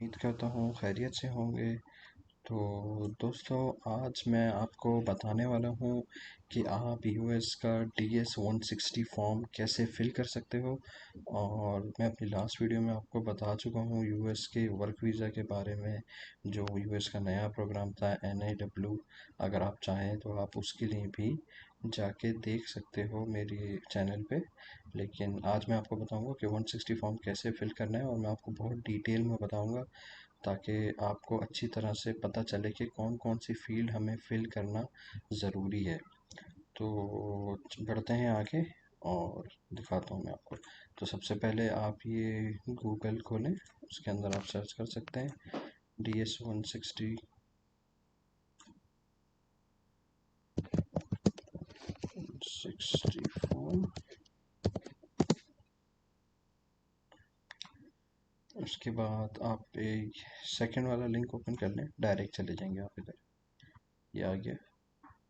उम्मीद करता हूँ खैरियत से होंगे। तो दोस्तों, आज मैं आपको बताने वाला हूँ कि आप यूएस का DS-160 फॉर्म कैसे फिल कर सकते हो। और मैं अपनी लास्ट वीडियो में आपको बता चुका हूँ यूएस के वर्क वीज़ा के बारे में, जो यूएस का नया प्रोग्राम था NIW। अगर आप चाहें तो आप उसके लिए भी जाके देख सकते हो मेरे चैनल पे। लेकिन आज मैं आपको बताऊंगा कि 160 फॉर्म कैसे फिल करना है, और मैं आपको बहुत डिटेल में बताऊंगा ताकि आपको अच्छी तरह से पता चले कि कौन कौन सी फील्ड हमें फिल करना ज़रूरी है। तो बढ़ते हैं आगे और दिखाता हूँ मैं आपको। तो सबसे पहले आप ये गूगल खोलें, उसके अंदर आप सर्च कर सकते हैं DS-160 फॉर्म। उसके बाद आप एक सेकंड वाला लिंक ओपन कर लें, डायरेक्ट चले जाएंगे आप इधर। ये आ गया।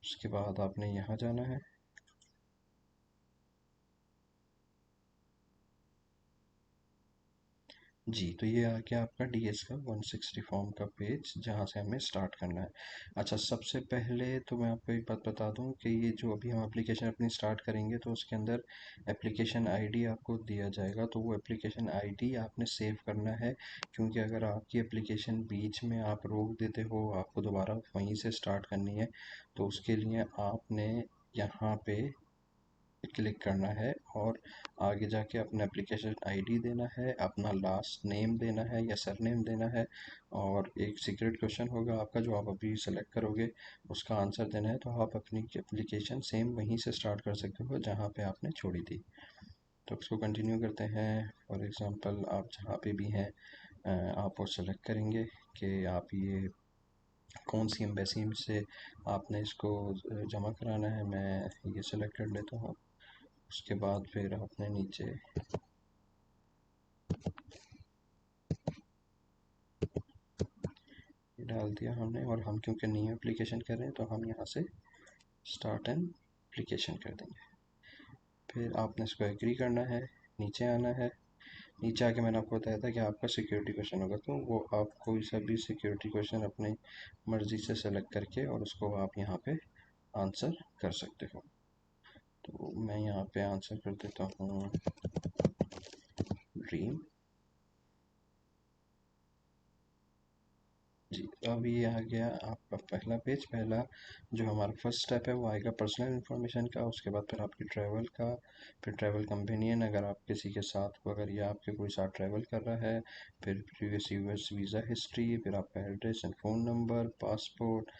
उसके बाद आपने यहाँ जाना है। जी, तो ये आ गया आपका DS का 160 फॉर्म का पेज, जहाँ से हमें स्टार्ट करना है। अच्छा, सबसे पहले तो मैं आपको एक बात बता दूं कि ये जो अभी हम एप्लीकेशन अपनी स्टार्ट करेंगे तो उसके अंदर एप्लीकेशन आईडी आपको दिया जाएगा। तो वो एप्लीकेशन आईडी आपने सेव करना है, क्योंकि अगर आपकी एप्लीकेशन बीच में आप रोक देते हो, आपको दोबारा वहीं से स्टार्ट करनी है, तो उसके लिए आपने यहाँ पे क्लिक करना है और आगे जाके अपना एप्लीकेशन आईडी देना है, अपना लास्ट नेम देना है या सरनेम देना है, और एक सीक्रेट क्वेश्चन होगा आपका जो आप अभी सेलेक्ट करोगे, उसका आंसर देना है। तो आप अपनी एप्लीकेशन सेम वहीं से स्टार्ट कर सकते हो जहाँ पे आपने छोड़ी थी। तो उसको कंटिन्यू करते हैं। फॉर एग्ज़ाम्पल आप जहाँ पे भी हैं, आप वो सेलेक्ट करेंगे कि आप ये कौन सी एम्बेसी से आपने इसको जमा कराना है। मैं ये सेलेक्ट कर लेता हूँ। उसके बाद फिर आपने नीचे ये डाल दिया हमने, और हम क्योंकि न्यू एप्लीकेशन कर रहे हैं तो हम यहाँ से स्टार्ट एन एप्लीकेशन कर देंगे। फिर आपने इसको एग्री करना है, नीचे आना है। नीचे आके मैंने आपको बताया था कि आपका सिक्योरिटी क्वेश्चन होगा, तो वो आप कोई सा भी सिक्योरिटी क्वेश्चन अपने मर्ज़ी से सेलेक्ट करके और उसको आप यहाँ पे आंसर कर सकते हो। तो मैं यहाँ पे आंसर कर देता हूँ ड्रीम। जी, अब ये आ गया आपका पहला पेज। पहला जो हमारा फर्स्ट स्टेप है वो आएगा पर्सनल इन्फॉर्मेशन का। उसके बाद फिर आपकी ट्रैवल का, फिर ट्रैवल कंपेनियन अगर आप किसी के साथ हो, अगर ये आपके कोई साथ ट्रैवल कर रहा है, फिर प्रीवियस यूएस वीज़ा हिस्ट्री, फिर आपका address and phone number, passport,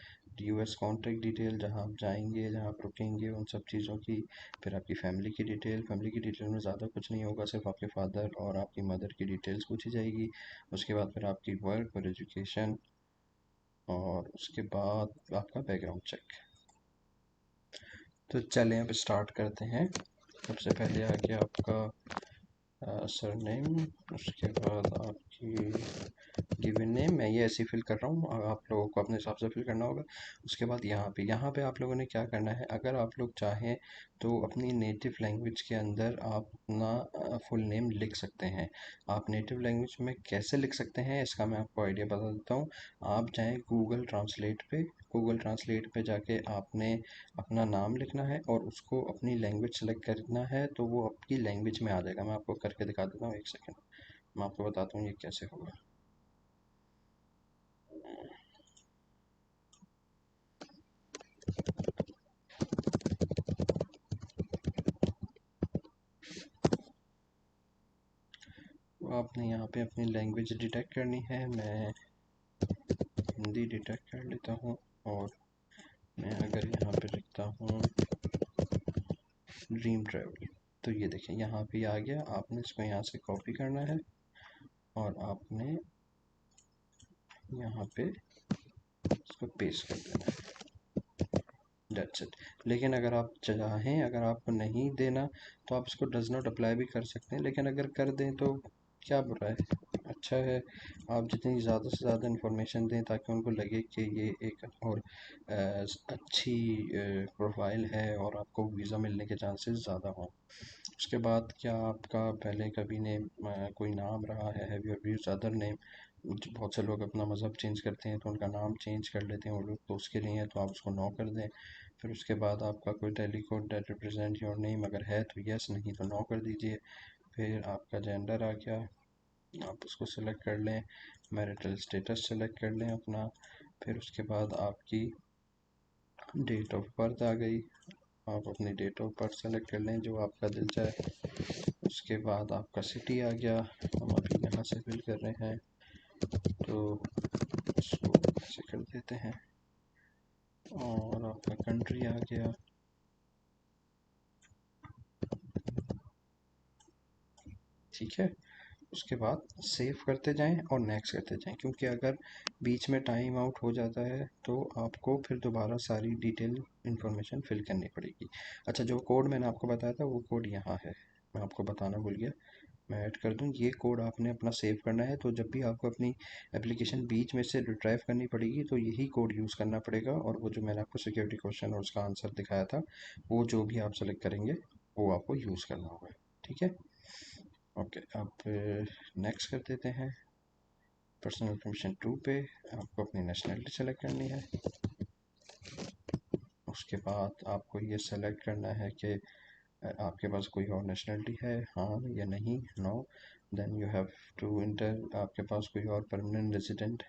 US contact detail, जहाँ आप जाएंगे, जहाँ आप रुकेंगे, उन सब चीज़ों की। फिर आपकी फैमिली की डिटेल। फैमिली की डिटेल में ज़्यादा कुछ नहीं होगा, सिर्फ आपके फादर और आपकी मदर की डिटेल्स पूछी जाएगी। उसके बाद फिर आपकी वर्क और एजुकेशन, और उसके बाद आपका बैकग्राउंड चेक। तो चलें अब स्टार्ट करते हैं। सबसे पहले आ गया आपका सरनेम। उसके बाद आपकी गिवन नेम। मैं ये ऐसे ही फिल कर रहा हूँ, और आप लोगों को अपने हिसाब से फिल करना होगा। उसके बाद यहाँ पे आप लोगों ने क्या करना है, अगर आप लोग चाहें तो अपनी नेटिव लैंग्वेज के अंदर आप अपना फुल नेम लिख सकते हैं। आप नेटिव लैंग्वेज में कैसे लिख सकते हैं इसका मैं आपको आइडिया बता देता हूँ। आप जाएं गूगल ट्रांसलेट पे। गूगल ट्रांसलेट पे जाके आपने अपना नाम लिखना है और उसको अपनी लैंग्वेज सेलेक्ट करना है, तो वो आपकी लैंग्वेज में आ जाएगा। मैं आपको करके दिखा देता हूँ, एक सेकेंड। मैं आपको बताता हूँ ये कैसे होगा। तो आपने यहाँ पे अपनी लैंग्वेज डिटेक्ट करनी है। मैं हिंदी डिटेक्ट कर लेता हूँ, और मैं अगर यहाँ पे लिखता हूँ ड्रीम ट्रैवल, तो ये देखें यहाँ पे आ गया। आपने इसको यहाँ से कॉपी करना है और आपने यहाँ पे इसको पेस्ट कर देना है। That's it. लेकिन अगर आप चाहें, अगर आपको नहीं देना, तो आप इसको डज नॉट अप्लाई भी कर सकते हैं। लेकिन अगर कर दें तो क्या बुरा है, अच्छा है। आप जितनी ज़्यादा से ज़्यादा इन्फॉर्मेशन दें ताकि उनको लगे कि ये एक और अच्छी प्रोफाइल है और आपको वीज़ा मिलने के चांसेस ज़्यादा हों। उसके बाद क्या आपका पहले कभी नेम कोई नाम रहा है, have you used other name, बहुत से लोग अपना मज़हब चेंज करते हैं तो उनका नाम चेंज कर लेते हैं वो लोग, तो उसके लिए है तो आप उसको नो कर दें। फिर उसके बाद आपका कोई tele code that represent your name अगर है तो यस, नहीं तो नो कर दीजिए। फिर आपका जेंडर आ गया, आप उसको सिलेक्ट कर लें। मैरिटल स्टेटस सेलेक्ट कर लें अपना। फिर उसके बाद आपकी डेट ऑफ बर्थ आ गई, आप अपनी डेट ऑफ बर्थ सेलेक्ट कर लें जो आपका दिल चाहे। उसके बाद आपका सिटी आ गया, हम अभी यहाँ से फिल कर रहे हैं तो इसको ऐसे कर देते हैं। और आपका कंट्री आ गया, ठीक है। उसके बाद सेव करते जाएं और नेक्स्ट करते जाएं, क्योंकि अगर बीच में टाइम आउट हो जाता है तो आपको फिर दोबारा सारी डिटेल इन्फॉर्मेशन फिल करनी पड़ेगी। अच्छा, जो कोड मैंने आपको बताया था वो कोड यहाँ है, मैं आपको बताना भूल गया, मैं ऐड कर दूँ। ये कोड आपने अपना सेव करना है, तो जब भी आपको अपनी एप्लीकेशन बीच में से रिट्राइव करनी पड़ेगी तो यही कोड यूज़ करना पड़ेगा। और वो जो मैंने आपको सिक्योरिटी क्वेश्चन और उसका आंसर दिखाया था, वो जो भी आप सेलेक्ट करेंगे वो आपको यूज़ करना होगा, ठीक है। ओके, अब नेक्स्ट कर देते हैं। पर्सनल इन्फॉर्मेशन 2 पे आपको अपनी नेशनलिटी सेलेक्ट करनी है। उसके बाद आपको ये सेलेक्ट करना है कि आपके पास कोई और नेशनलिटी है, हाँ या नहीं, no. Then you have to enter आपके पास कोई और परमानेंट रेजिडेंट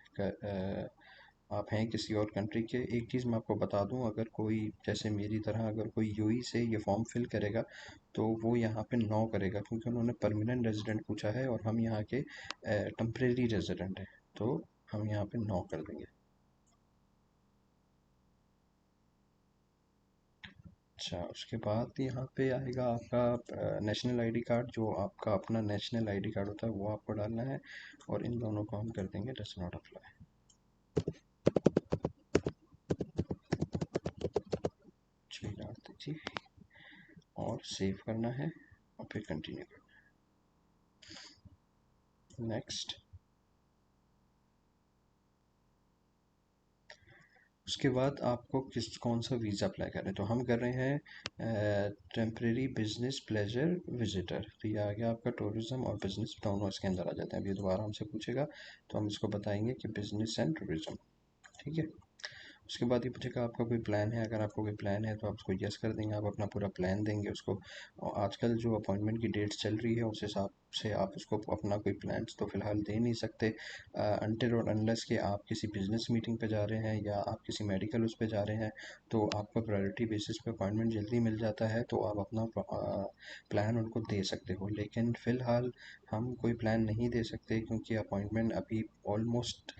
आप हैं किसी और कंट्री के। एक चीज़ मैं आपको बता दूं, अगर कोई जैसे मेरी तरह अगर कोई यूएई से ये फॉर्म फिल करेगा तो वो यहाँ पे नो करेगा, क्योंकि उन्होंने परमानेंट रेजिडेंट पूछा है और हम यहाँ के टेम्परेरी रेजिडेंट हैं, तो हम यहाँ पे नो कर देंगे। अच्छा, उसके बाद यहाँ पे आएगा आपका नेशनल आईडी कार्ड, जो आपका अपना नेशनल आईडी कार्ड होता है वो आपको डालना है, और इन दोनों को हम कर देंगे डज नॉट अप्लाई। जी डाल दीजिए और सेव करना है और फिर कंटिन्यू करना है, नेक्स्ट। उसके बाद आपको कौन सा वीज़ा अप्लाई कर रहे हैं, तो हम कर रहे हैं टेम्परेरी बिजनेस प्लेजर विजिटर, तो ये आ गया आपका टूरिज्म और बिजनेस दोनों इसके अंदर आ जाते हैं। अब ये दोबारा हमसे पूछेगा तो हम इसको बताएंगे कि बिजनेस एंड टूरिज्म, ठीक है। उसके बाद ये पूछेगा आपका कोई प्लान है, अगर आपको कोई प्लान है तो आप उसको यस कर देंगे, आप अपना पूरा प्लान देंगे उसको। और आजकल जो अपॉइंटमेंट की डेट्स चल रही है उस हिसाब से आप उसको अपना कोई प्लान्स तो फ़िलहाल दे नहीं सकते अनटिल और अनलेस कि आप किसी बिजनेस मीटिंग पे जा रहे हैं या आप किसी मेडिकल उस पे जा रहे हैं, तो आपको प्रायोरिटी बेसिस पे अपॉइंटमेंट जल्दी मिल जाता है तो आप अपना प्लान उनको दे सकते हो। लेकिन फ़िलहाल हम कोई प्लान नहीं दे सकते, क्योंकि अपॉइंटमेंट अभी ऑलमोस्ट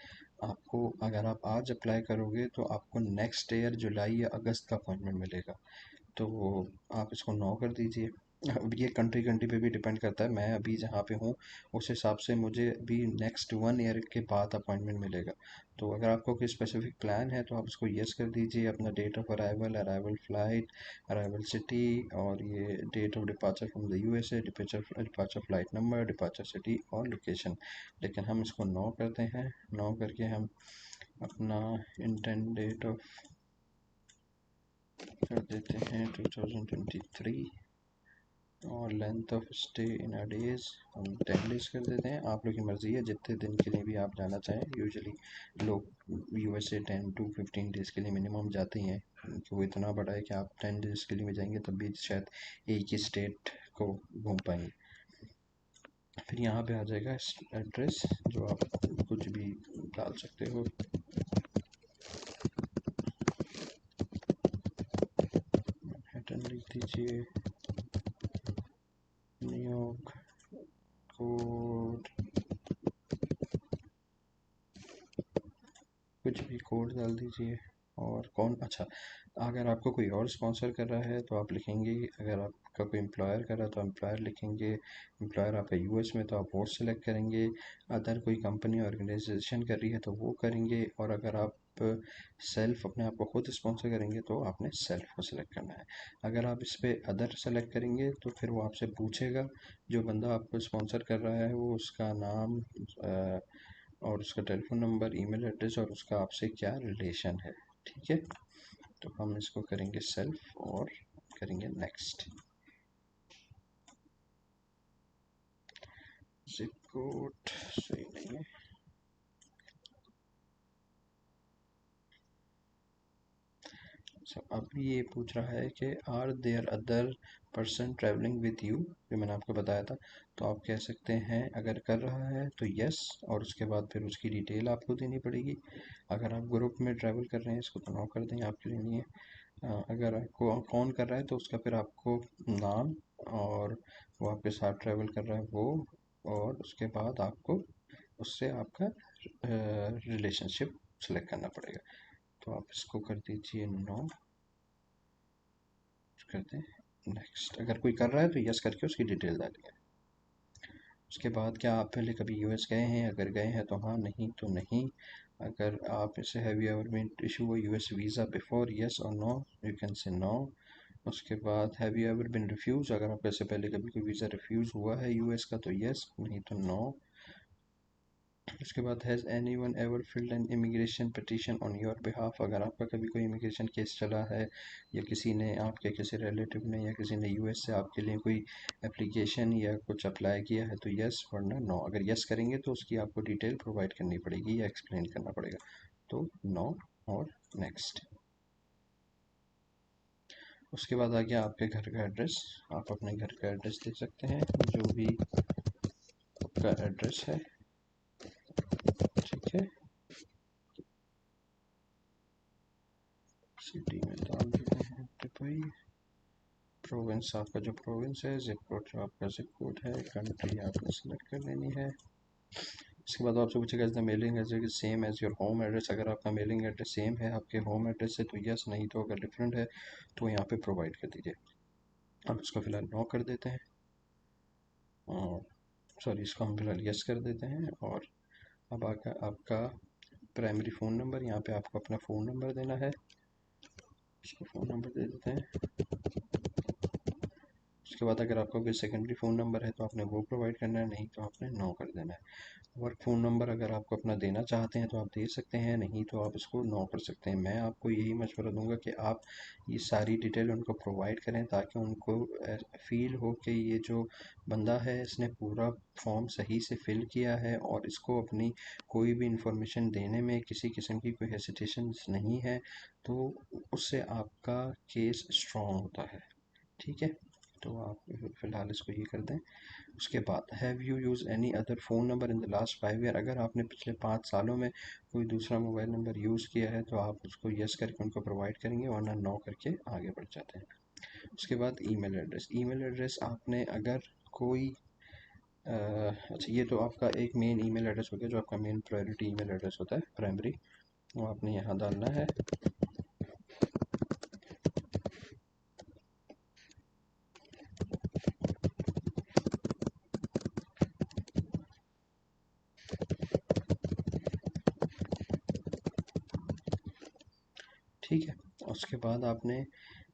आपको, अगर आप आज अप्लाई करोगे तो आपको नेक्स्ट ईयर जुलाई या अगस्त का अपॉइंटमेंट मिलेगा, तो आप इसको नो कर दीजिए। अब ये कंट्री कंट्री पे भी डिपेंड करता है, मैं अभी जहाँ पे हूँ उस हिसाब से मुझे अभी नेक्स्ट 1 ईयर के बाद अपॉइंटमेंट मिलेगा। तो अगर आपको कोई स्पेसिफिक प्लान है तो आप उसको यस कर दीजिए, अपना date of arrival, arrival flight, arrival city, और ये date of departure from the USA, departure departure flight number, departure city और लोकेशन। लेकिन हम इसको नो करते हैं, नो करके हम अपना इंटेंड डेट ऑफ कर देते हैं 2023, और length of stay in a days हम 10 डेज़ कर देते हैं। आप लोग की मर्ज़ी है जितने दिन के लिए भी आप जाना चाहें, यूजुअली लोग यूएसए 10 to 15 डेज़ के लिए मिनिमम जाते ही हैं, क्योंकि वो इतना बड़ा है कि आप 10 डेज़ के लिए भी जाएंगे तब भी शायद एक ही स्टेट को घूम पाएंगे। फिर यहाँ पे आ जाएगा एड्रेस, जो आप कुछ भी डाल सकते हो, मैनहट्टन लिख दीजिए, न्यूयॉर्क कोड, कुछ भी कोड डाल दीजिए। और कौन, अच्छा, अगर आपको कोई और स्पॉन्सर कर रहा है तो आप लिखेंगे, अगर आपका कोई एम्प्लॉयर कर रहा है तो एम्प्लॉयर लिखेंगे, एम्प्लॉयर आपका यूएस में तो आप वो सेलेक्ट करेंगे, अदर कोई कंपनी ऑर्गेनाइजेशन कर रही है तो वो करेंगे, और अगर आप सेल्फ अपने आप को खुद स्पॉन्सर करेंगे तो आपने सेल्फ को सिलेक्ट करना है। अगर आप इस पर अदर सेलेक्ट करेंगे तो फिर वो आपसे पूछेगा, जो बंदा आपको स्पॉन्सर कर रहा है वो उसका नाम और उसका टेलीफोन नंबर, ईमेल एड्रेस और उसका आपसे क्या रिलेशन है, ठीक है। तो हम इसको करेंगे सेल्फ और करेंगे नेक्स्ट। जिप कोड सही नहीं है, अब ये पूछ रहा है कि are there other person travelling with you, जो मैंने आपको बताया था। तो आप कह सकते हैं अगर कर रहा है तो यस, और उसके बाद फिर उसकी डिटेल आपको देनी पड़ेगी। अगर आप ग्रुप में ट्रैवल कर रहे हैं इसको तो नो कर दें, आपके लिए नहीं है। अगर आपको कौन कर रहा है तो उसका फिर आपको नाम, और वो आपके साथ ट्रैवल कर रहा है वो, और उसके बाद आपको उससे आपका रिलेशनशिप सेलेक्ट करना पड़ेगा। तो आप इसको कर दीजिए नो, कर दें नेक्स्ट। अगर कोई कर रहा है तो यस करके उसकी डिटेल डालिए। उसके बाद क्या आप पहले कभी यूएस गए हैं? अगर गए हैं तो हाँ, नहीं तो नहीं। अगर आप इसे have you ever been issue a US visa before, yes और no, you can say no. उसके बाद have you ever been refuse, अगर आपको इससे पहले कभी कोई वीज़ा रिफ्यूज़ हुआ है यूएस का तो यस, नहीं तो नो। उसके बाद has anyone ever filed an immigration petition on your behalf, अगर आपका कभी कोई इमिग्रेशन केस चला है या किसी ने, आपके किसी रिलेटिव ने या किसी ने यूएस से आपके लिए कोई एप्लीकेशन या कुछ अप्लाई किया है तो यस, वरना नो। अगर यस करेंगे तो उसकी आपको डिटेल प्रोवाइड करनी पड़ेगी या एक्सप्लेन करना पड़ेगा, तो नो और नेक्स्ट। उसके बाद आ गया आपके घर का एड्रेस। आप अपने घर का एड्रेस दे सकते हैं, जो भी आपका एड्रेस है, ठीक है। सिटी में डाल देते हैं दुबई। प्रोविंस आपका जो प्रोविंस है, जिप कोड जो आपका जिप कोड है, कंट्री आपने सेलेक्ट कर लेनी है। इसके बाद आपसे पूछेगा the mailing address same as your home address, अगर आपका मेलिंग एड्रेस सेम है आपके होम एड्रेस से तो यस, नहीं तो अगर डिफरेंट है तो यहाँ पे प्रोवाइड कर दीजिए। अब इसको फिलहाल नो कर देते हैं, और सॉरी इसको हम फिलहाल यस कर देते हैं। और अब आकर आपका प्राइमरी फ़ोन नंबर, यहाँ पे आपको अपना फ़ोन नंबर देना है, इसको फ़ोन नंबर दे देते हैं। उसके बाद अगर आपका कोई सेकेंडरी फ़ोन नंबर है तो आपने वो प्रोवाइड करना है, नहीं तो आपने नो कर देना है। वर्क फ़ोन नंबर अगर आपको अपना देना चाहते हैं तो आप दे सकते हैं, नहीं तो आप इसको नो कर सकते हैं। मैं आपको यही मशवरा दूंगा कि आप ये सारी डिटेल उनको प्रोवाइड करें, ताकि उनको फील हो कि ये जो बंदा है इसने पूरा फॉर्म सही से फिल किया है और इसको अपनी कोई भी इंफॉर्मेशन देने में किसी किस्म की कोई हेसिटेशन नहीं है, तो उससे आपका केस स्ट्रॉन्ग होता है, ठीक है। तो आप फ़िलहाल इसको ये कर दें। उसके बाद have you use any other phone number in the last 5 year, अगर आपने पिछले 5 सालों में कोई दूसरा मोबाइल नंबर यूज़ किया है तो आप उसको यस करके उनको प्रोवाइड करेंगे, वरना नो करके आगे बढ़ जाते हैं। उसके बाद ईमेल एड्रेस। ईमेल एड्रेस आपने अगर कोई अच्छा, ये तो आपका एक मेन ईमेल एड्रेस हो गया, जो आपका मेन प्रायोरिटी ईमेल एड्रेस होता है, प्राइमरी, वो आपने यहाँ डालना है। ठीक है। उसके बाद आपने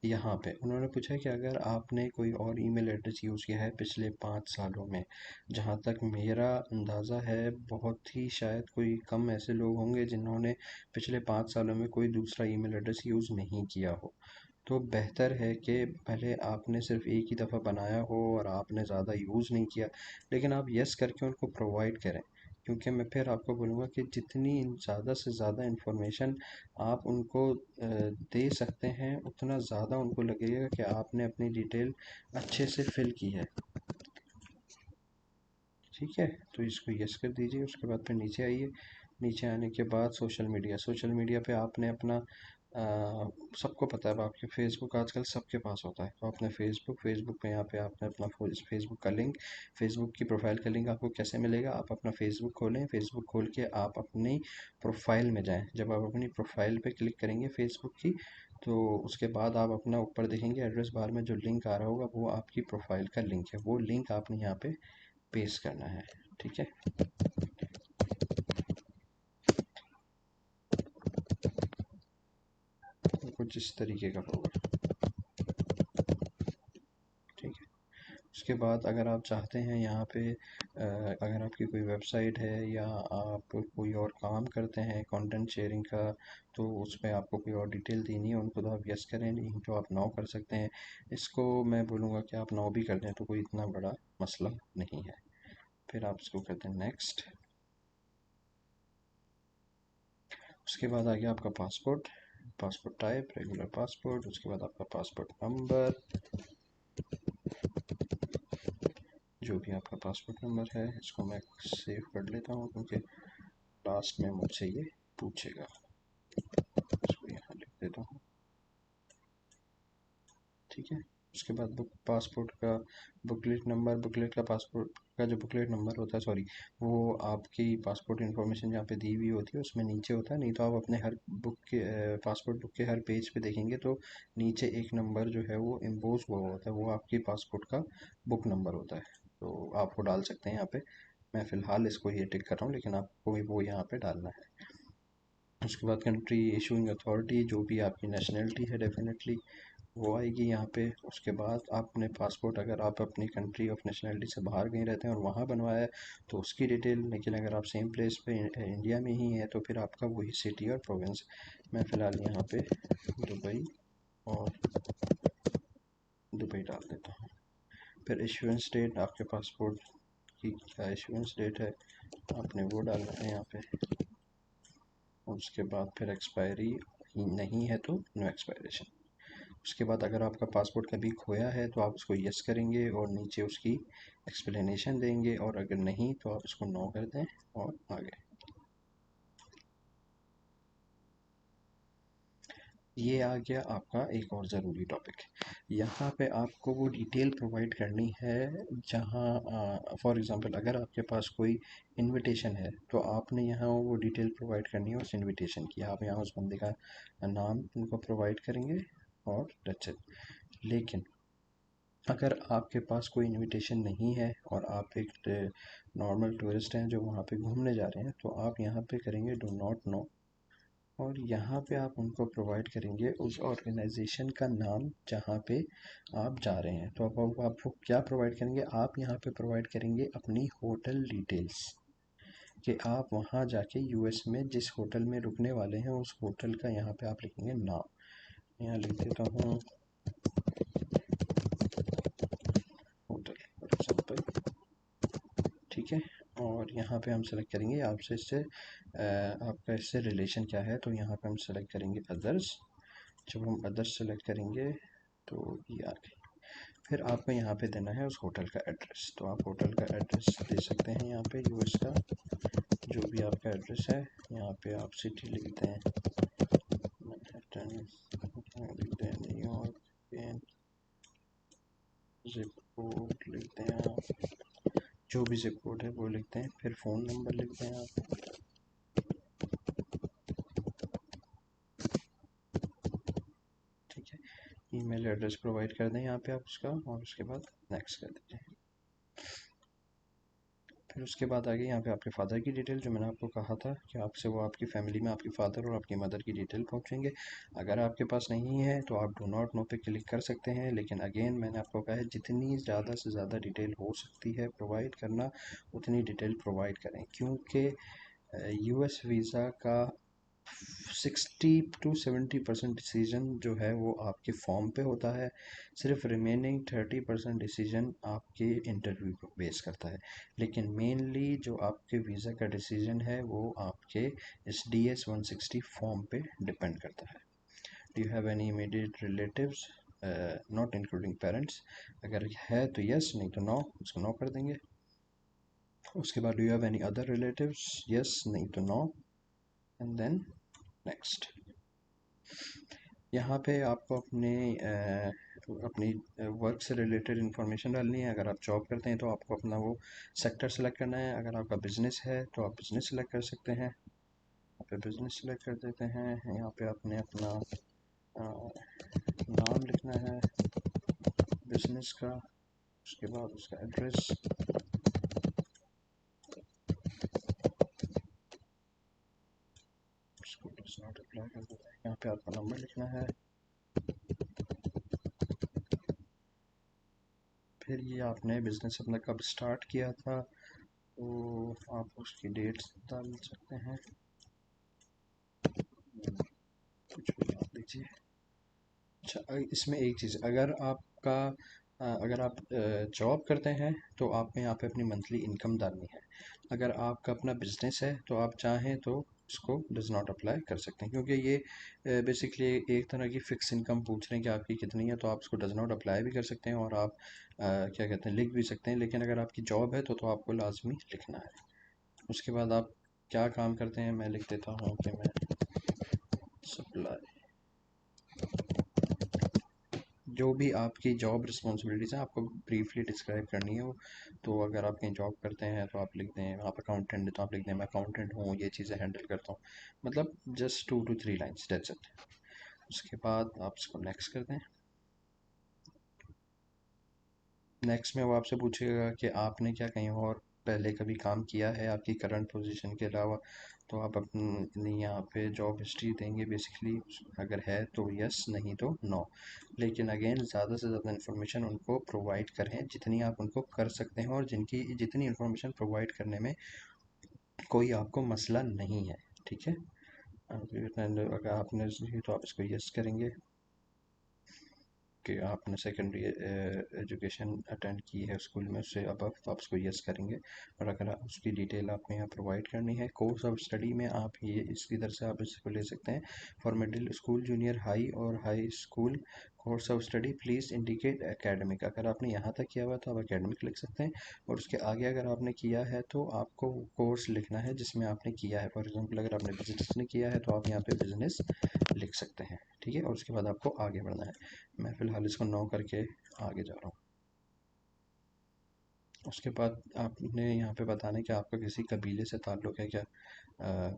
यहाँ पे उन्होंने पूछा कि अगर आपने कोई और ईमेल एड्रेस यूज़ किया है पिछले 5 सालों में, जहाँ तक मेरा अंदाज़ा है बहुत ही शायद कोई कम ऐसे लोग होंगे जिन्होंने पिछले 5 सालों में कोई दूसरा ईमेल एड्रेस यूज़ नहीं किया हो। तो बेहतर है कि पहले आपने सिर्फ एक ही दफ़ा बनाया हो और आपने ज़्यादा यूज़ नहीं किया, लेकिन आप यस करके उनको प्रोवाइड करें, क्योंकि मैं फिर आपको बोलूँगा कि जितनी ज़्यादा से ज़्यादा इन्फॉर्मेशन आप उनको दे सकते हैं, उतना ज़्यादा उनको लगेगा कि आपने अपनी डिटेल अच्छे से फिल की है, ठीक है। तो इसको यस कर दीजिए। उसके बाद फिर नीचे आइए। नीचे आने के बाद सोशल मीडिया, सोशल मीडिया पे आपने अपना सबको पता है अब आपके फेसबुक आजकल सबके पास होता है, तो आपने फेसबुक पे यहाँ पे आपने अपना फेसबुक का लिंक, फेसबुक की प्रोफाइल का लिंक आपको कैसे मिलेगा? आप अपना फेसबुक खोलें, फेसबुक खोल के आप अपनी प्रोफाइल में जाएं। जब आप अपनी प्रोफाइल पे क्लिक करेंगे फेसबुक की, तो उसके बाद आप अपना ऊपर देखेंगे एड्रेस बार में जो लिंक आ रहा होगा वो आपकी प्रोफाइल का लिंक है, वो लिंक आपने यहाँ पे पेस्ट करना है, ठीक है। कुछ इस तरीके का होगा, ठीक है। उसके बाद अगर आप चाहते हैं यहाँ पे अगर आपकी कोई वेबसाइट है या आप कोई और काम करते हैं कंटेंट शेयरिंग का, तो उसमें आपको कोई और डिटेल देनी है उनको, तो आप यस करें, नहीं तो आप नो कर सकते हैं। इसको मैं बोलूँगा कि आप नो भी कर दें तो कोई इतना बड़ा मसला नहीं है। फिर आप इसको करते हैं नेक्स्ट। उसके बाद आ गया आपका passport. Passport type regular passport, उसके बाद आपका पासपोर्ट नंबर, जो भी आपका पासपोर्ट नंबर है इसको मैं सेव कर लेता हूँ क्योंकि लास्ट में मुझसे ये पूछेगा। इसको यहाँ लिख देता हूँ, ठीक है। उसके बाद बुक पासपोर्ट का बुकलेट नंबर, बुकलेट का पासपोर्ट का जो बुकलेट नंबर होता है, सॉरी, वो आपकी पासपोर्ट इन्फॉर्मेशन जहाँ पे दी हुई होती है उसमें नीचे होता है। नहीं तो आप अपने हर बुक के पासपोर्ट बुक के हर पेज पे देखेंगे तो नीचे एक नंबर जो है वो इम्पोज हुआ होता है, वो आपकी पासपोर्ट का बुक नंबर होता है। तो आप वो डाल सकते हैं यहाँ पे। मैं फ़िलहाल इसको ये टिक कर रहा हूँ, लेकिन आपको भी वो यहाँ पे डालना है। उसके बाद कंट्री इशूइंग अथॉरिटी, जो भी आपकी नेशनलिटी है डेफिनेटली वो आएगी यहाँ पे। उसके बाद आपने पासपोर्ट, अगर आप अपनी कंट्री ऑफ नेशनलिटी से बाहर कहीं रहते हैं और वहाँ बनवाया है तो उसकी डिटेल, लेकिन अगर आप सेम प्लेस पे इंडिया में ही है तो फिर आपका वही सिटी और प्रोविंस। मैं फ़िलहाल यहाँ पे दुबई और दुबई डाल देता हूँ। फिर इशुएंस डेट, आपके पासपोर्ट की क्या इशुएंस डेट है आपने वो डालना है यहाँ पे। और उसके बाद फिर एक्सपायरी नहीं है तो नो एक्सपायरेशन। उसके बाद अगर आपका पासपोर्ट कभी खोया है तो आप उसको यस करेंगे और नीचे उसकी एक्सप्लेनेशन देंगे, और अगर नहीं तो आप उसको नो कर दें और आगे। ये आ गया आपका एक और ज़रूरी टॉपिक। यहाँ पे आपको वो डिटेल प्रोवाइड करनी है जहाँ फॉर एग्ज़ाम्पल अगर आपके पास कोई इनविटेशन है तो आपने यहाँ वो डिटेल प्रोवाइड करनी है उस इनविटेशन की। आप यहाँ उस बंदे का नाम इनको प्रोवाइड करेंगे और दैट्स इट। लेकिन अगर आपके पास कोई इनविटेशन नहीं है और आप एक नॉर्मल टूरिस्ट हैं जो वहाँ पे घूमने जा रहे हैं तो आप यहाँ पे करेंगे डू नॉट नो, और यहाँ पे आप उनको प्रोवाइड करेंगे उस ऑर्गेनाइजेशन का नाम जहाँ पे आप जा रहे हैं। तो अब आप वो क्या प्रोवाइड करेंगे, आप यहाँ पे प्रोवाइड करेंगे अपनी होटल डिटेल्स, कि आप वहाँ जाके यूएस में जिस होटल में रुकने वाले हैं उस होटल का यहाँ पे आप लिखेंगे नाम। यहाँ लिख देता हूँ होटल फॉर एग्जाम्पल, ठीक है। और यहाँ पे हम सेलेक्ट करेंगे आपसे इससे आपका इससे रिलेशन क्या है, तो यहाँ पे हम सेलेक्ट करेंगे अदर्स। जब हम अदर्स सेलेक्ट करेंगे तो ये आ गई। फिर आपको यहाँ पे देना है उस होटल का एड्रेस, तो आप होटल का एड्रेस दे सकते हैं यहाँ पे यूएस का जो भी आपका एड्रेस है। यहाँ पे आप सिटी लिखते हैं मैनहट्टन, लिखते हैं न्यूयॉर्क, जिप कोड लिखते हैं आप, जो भी जिप कोड है वो लिखते हैं। फिर फ़ोन नंबर लिखते हैं आप, ठीक है। ईमेल एड्रेस प्रोवाइड कर दें यहाँ पे आप उसका, और उसके बाद नेक्स्ट कर दीजिए। फिर उसके बाद आगे यहाँ पे आपके फादर की डिटेल, जो मैंने आपको कहा था कि आपसे वो आपकी फ़ैमिली में आपके फादर और आपकी मदर की डिटेल पूछेंगे। अगर आपके पास नहीं है तो आप डू नॉट नो पे क्लिक कर सकते हैं, लेकिन अगेन मैंने आपको कहा है जितनी ज़्यादा से ज़्यादा डिटेल हो सकती है प्रोवाइड करना उतनी डिटेल प्रोवाइड करें, क्योंकि यूएस वीज़ा का 60 to 70% डिसीजन जो है वो आपके फॉर्म पे होता है। सिर्फ रिमेनिंग 30% डिसीजन आपके इंटरव्यू को बेस करता है। लेकिन मेनली जो आपके वीज़ा का डिसीजन है वो आपके इस DS-160 फॉर्म पे डिपेंड करता है। Do you have any immediate relatives not including parents, अगर है तो यस, नहीं तो नो, उसको नो कर देंगे। उसके बाद do you have any other relatives, yes, नहीं तो नो, एंड देन नेक्स्ट। यहाँ पे आपको अपनी वर्क से रिलेटेड इन्फॉर्मेशन डालनी है। अगर आप जॉब करते हैं तो आपको अपना वो सेक्टर सेलेक्ट करना है। अगर आपका बिजनेस है तो आप बिजनेस सेलेक्ट कर सकते हैं, यहाँ पे बिजनेस सेलेक्ट कर देते हैं। यहाँ पे आपने अपना नाम लिखना है बिजनेस का, उसके बाद उसका एड्रेस, उसको डज नॉट अप्लाई कर देते हैं। यहाँ पे आपका नंबर लिखना है। फिर ये आपने बिज़नेस अपना कब स्टार्ट किया था तो आप उसकी डेट्स डाल सकते हैं, कुछ भी डाल दीजिए। अच्छा, इसमें एक चीज़, अगर आप जॉब करते हैं तो आपको यहाँ पे अपनी मंथली इनकम डालनी है। अगर आपका अपना बिजनेस है तो आप चाहें तो इसको डज नॉट अप्लाई कर सकते हैं, क्योंकि ये बेसिकली एक तरह की फ़िक्स इनकम पूछ रहे हैं कि आपकी कितनी है, तो आप इसको डज नॉट अप्लाई भी कर सकते हैं और आप क्या कहते हैं लिख भी सकते हैं, लेकिन अगर आपकी जॉब है तो आपको लाजमी लिखना है। उसके बाद आप क्या काम करते हैं मैं लिख देता हूँ कि मैं सप्लाई, जो भी आपकी जॉब रिस्पॉन्सिबिलिटीज़ हैं आपको ब्रीफली डिस्क्राइब करनी है वो। तो अगर आप कहीं जॉब करते हैं तो आप लिख दें, आप अकाउंटेंट हैं तो आप लिख दें मैं अकाउंटेंट हूँ, ये चीज़ें हैंडल करता हूँ, मतलब just 2 to 3 lines, that's it. उसके बाद आप इसको नेक्स्ट कर दें। नेक्स्ट में वो आपसे पूछेगा कि आपने क्या कहीं और पहले कभी काम किया है आपकी करंट पोजीशन के अलावा, तो आप अपनी यहाँ पे जॉब हिस्ट्री देंगे बेसिकली, अगर है तो यस, नहीं तो नो। लेकिन अगेन ज़्यादा से ज़्यादा इन्फॉर्मेशन उनको प्रोवाइड करें जितनी आप उनको कर सकते हैं, और जिनकी जितनी इन्फॉर्मेशन प्रोवाइड करने में कोई आपको मसला नहीं है, ठीक है। अगर आपने तो आप इसको यस करेंगे कि आपने सेकेंडरी एजुकेशन अटेंड की है स्कूल में उससे अबव, तो आप उसको यस करेंगे। और अगर उसकी डिटेल आपको यहाँ प्रोवाइड करनी है, कोर्स ऑफ स्टडी में आप ये इस इधर से आप इसको ले सकते हैं, for middle school junior high और high school course of study please indicate academic, अगर आपने यहाँ तक किया हुआ तो आप एकेडमिक लिख सकते हैं, और उसके आगे अगर आपने किया है तो आपको कोर्स लिखना है जिसमें आपने किया है। फॉर एग्जांपल अगर आपने बिजनेस में किया है तो आप यहाँ पे बिजनेस लिख सकते हैं, ठीक है। और उसके बाद आपको आगे बढ़ना है। मैं फ़िलहाल इसको नो करके आगे जा रहा हूँ। उसके बाद आपने यहाँ पे बताना है कि आपका किसी कबीले से ताल्लुक़ है क्या। अ,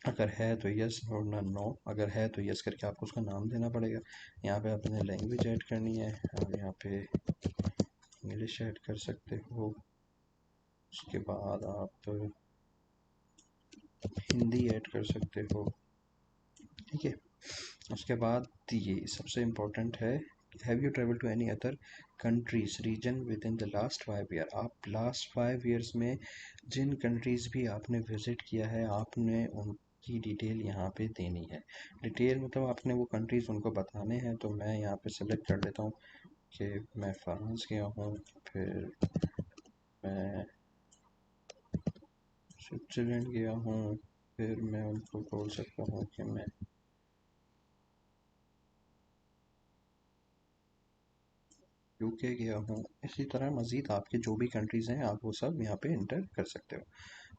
अगर है तो यस, और ना नो। अगर है तो यस करके आपको उसका नाम देना पड़ेगा। यहाँ पे आपने लैंग्वेज ऐड करनी है, और यहाँ पे इंग्लिश ऐड कर सकते हो। उसके बाद आप हिंदी ऐड कर सकते हो, ठीक है। उसके बाद ये सबसे इम्पोर्टेंट है, have you travel to any other countries region within the last 5 year, आप लास्ट 5 ईयर्स में जिन कंट्रीज़ भी आपने विज़िट किया है आपने उनकी डिटेल यहाँ पे देनी है। डिटेल मतलब आपने वो कंट्रीज़ उनको बताने हैं, तो मैं यहाँ पे सेलेक्ट कर लेता हूँ कि मैं फ्रांस गया हूँ, फिर मैं स्विट्ज़रलैंड गया हूँ, फिर मैं उनको बोल सकता हूँ कि मैं यूके गया हूँ। इसी तरह मज़ीद आपके जो भी कंट्रीज़ हैं आप वो सब यहाँ पे इंटर कर सकते हो।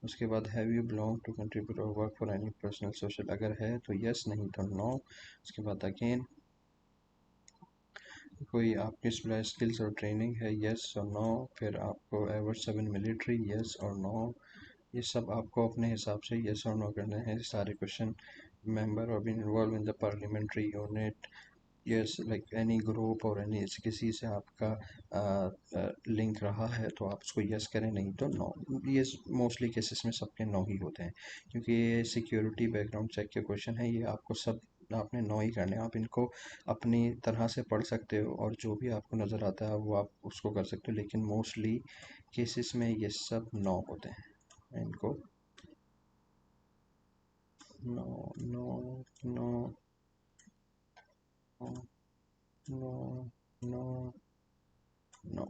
उसके बाद have you belong to country work for any personal social, अगर है तो यस, नहीं तो नो। उसके बाद अगेन कोई आपकी स्किल्स और ट्रेनिंग है, यस और नो। फिर आपको ever serve in military, yes और नो। ये सब आपको अपने हिसाब से यस और नो करने हैं सारे question. Member or been involved in the parliamentary unit, yes, like any group or any किसी से आपका लिंक रहा है तो आप उसको यस करें, नहीं तो नो। ये मोस्टली केसेस में सबके नो ही होते हैं, क्योंकि ये सिक्योरिटी बैकग्राउंड चेक के क्वेश्चन है, ये आपको सब आपने नो ही करने हैं। आप इनको अपनी तरह से पढ़ सकते हो और जो भी आपको नज़र आता है वो आप उसको कर सकते हो, लेकिन मोस्टली केसेस में ये सब नो होते हैं। इनको no, no, no, no, no, no, no.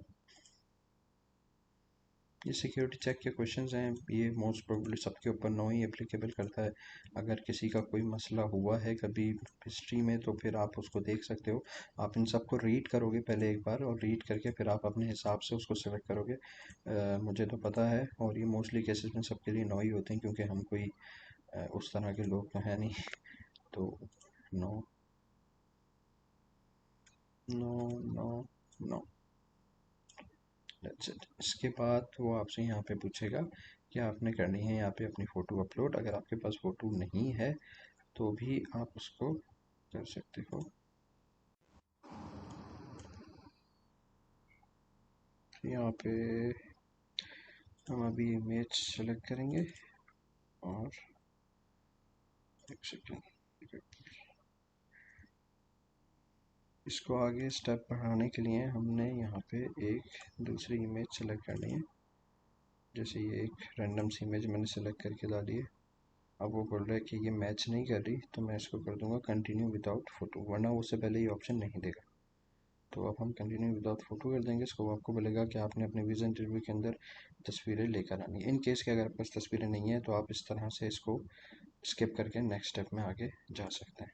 ये सिक्योरिटी चेक के क्वेश्चंस हैं, ये मोस्ट प्रोबेबली सबके ऊपर नो ही एप्लीकेबल करता है। अगर किसी का कोई मसला हुआ है कभी हिस्ट्री में तो फिर आप उसको देख सकते हो। आप इन सबको रीड करोगे पहले एक बार, और रीड करके फिर आप अपने हिसाब से उसको सेलेक्ट करोगे। मुझे तो पता है, और ये मोस्टली केसेस में सबके लिए नो ही होते हैं, क्योंकि हम कोई उस तरह के लोग तो हैं नहीं। तो no, no, no, no, that's it. इसके बाद वो आपसे यहाँ पे पूछेगा कि आपने करनी है यहाँ पे अपनी फ़ोटो अपलोड। अगर आपके पास फ़ोटो नहीं है तो भी आप उसको कर सकते हो। यहाँ पे हम अभी इमेज सेलेक्ट करेंगे, और एक सेकेंड, इसको आगे स्टेप बढ़ाने के लिए हमने यहाँ पे एक दूसरी इमेज सेलेक्ट करनी है। जैसे ये एक रैंडम सी इमेज मैंने सेलेक्ट करके डाली है। अब वो बोल रहा है कि ये मैच नहीं कर रही, तो मैं इसको कर दूंगा कंटिन्यू विदाउट फ़ोटो, वरना उससे पहले ये ऑप्शन नहीं देगा। तो अब हम कंटिन्यू विदाउट फ़ोटो कर देंगे इसको। आपको बोलेगा कि आपने अपने वीज़ा इंटरव्यू के अंदर तस्वीरें लेकर आनी है। इन केस के अगर आपके पास तस्वीरें नहीं है तो आप इस तरह से इसको स्किप करके नेक्स्ट स्टेप में आगे जा सकते हैं।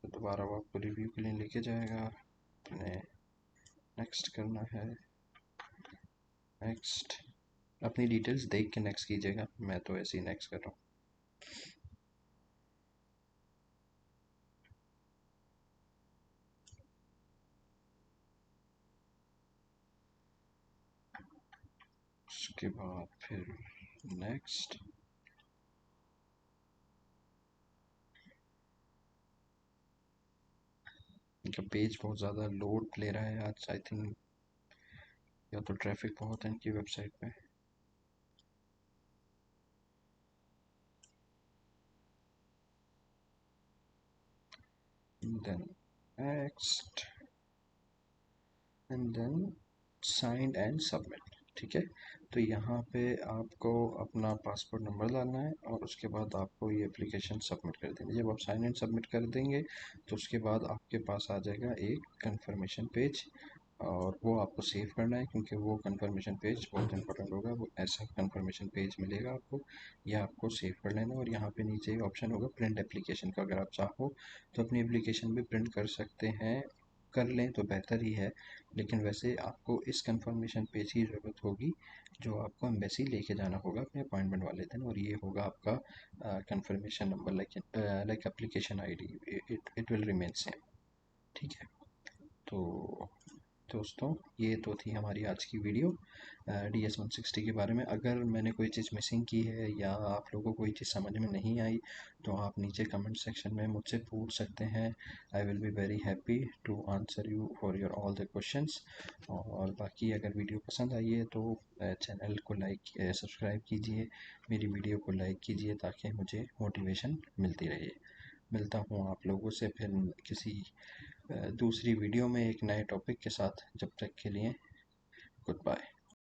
तो दोबारा वो आपको रिव्यू के लिए लेके जाएगा, अपने नेक्स्ट करना है, नेक्स्ट। अपनी डिटेल्स देख के नेक्स्ट कीजिएगा, मैं तो ऐसे ही नेक्स्ट कर रहा हूँ। उसके बाद फिर नेक्स्ट। इनका पेज बहुत ज़्यादा लोड ले रहा है आज, आई थिंक या तो ट्रैफिक बहुत है इनकी वेबसाइट पे। Then next and then signed and submit. ठीक है, तो यहाँ पे आपको अपना पासपोर्ट नंबर डालना है और उसके बाद आपको ये एप्लीकेशन सबमिट कर देनी है। जब आप साइन एंड सबमिट कर देंगे तो उसके बाद आपके पास आ जाएगा एक कंफर्मेशन पेज, और वो आपको सेव करना है क्योंकि वो कंफर्मेशन पेज बहुत इंपॉर्टेंट होगा। वो ऐसा कंफर्मेशन पेज मिलेगा आपको, या आपको सेव कर लेना। और यहाँ पे नीचे ऑप्शन होगा प्रिंट एप्लीकेशन का, अगर आप चाहो तो अपनी एप्लीकेशन भी प्रिंट कर सकते हैं, कर लें तो बेहतर ही है। लेकिन वैसे आपको इस कंफर्मेशन पेज की ज़रूरत होगी जो आपको एम्बेसी लेके जाना होगा अपने अपॉइंटमेंट वाले दिन, और ये होगा आपका confirmation number, like application ID, it will remain same. ठीक है, तो दोस्तों ये तो थी हमारी आज की वीडियो DS-160 के बारे में। अगर मैंने कोई चीज़ मिसिंग की है या आप लोगों को कोई चीज़ समझ में नहीं आई तो आप नीचे कमेंट सेक्शन में मुझसे पूछ सकते हैं। I will be very happy to answer you for your all the questions. और बाकी अगर वीडियो पसंद आई है तो चैनल को लाइक सब्सक्राइब कीजिए, मेरी वीडियो को लाइक कीजिए ताकि मुझे मोटिवेशन मिलती रहे। मिलता हूँ आप लोगों से फिर किसी दूसरी वीडियो में एक नए टॉपिक के साथ। जब तक के लिए गुड बाय।